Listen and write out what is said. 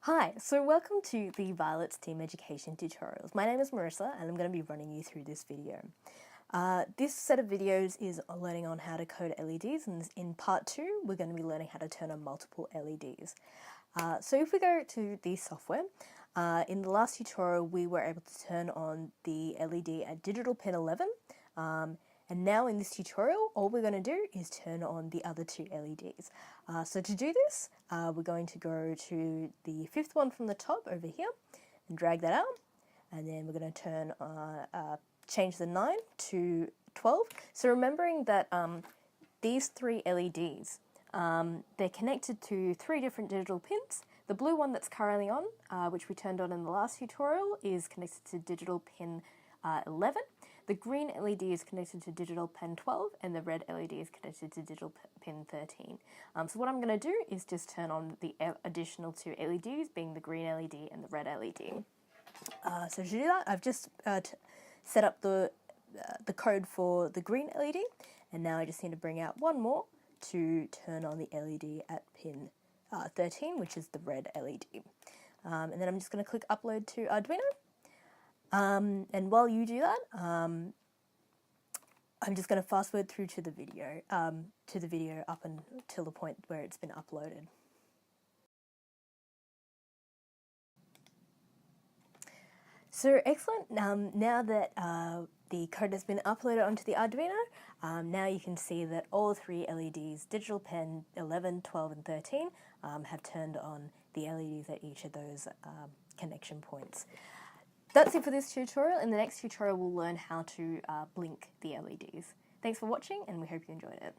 Hi, so welcome to the Violet's Team Education tutorials. My name is Marissa and I'm going to be running you through this video. This set of videos is learning on how to code LEDs, and in part 2 we're going to be learning how to turn on multiple LEDs. So if we go to the software, in the last tutorial we were able to turn on the LED at digital pin 11, and now in this tutorial all we're going to do is turn on the other two LEDs. So to do this, we're going to go to the fifth one from the top over here and drag that out, and then we're going to turn change the 9 to 12. So remembering that these three LEDs, they're connected to 3 different digital pins. The blue one that's currently on, which we turned on in the last tutorial, is connected to digital pin 11. The green LED is connected to digital pin 12, and the red LED is connected to digital pin 13. So what I'm going to do is just turn on the additional 2 LEDs, being the green LED and the red LED. So to do that, I've just set up the code for the green LED, and now I just need to bring out one more to turn on the LED at pin 13, which is the red LED. And then I'm just going to click upload to Arduino. And while you do that, I'm just going to fast forward through to the video up until the point where it's been uploaded. So excellent. Now that the code has been uploaded onto the Arduino, now you can see that all 3 LEDs, digital pin 11, 12 and 13, have turned on the LEDs at each of those connection points. That's it for this tutorial. In the next tutorial we'll learn how to blink the LEDs. Thanks for watching, and we hope you enjoyed it.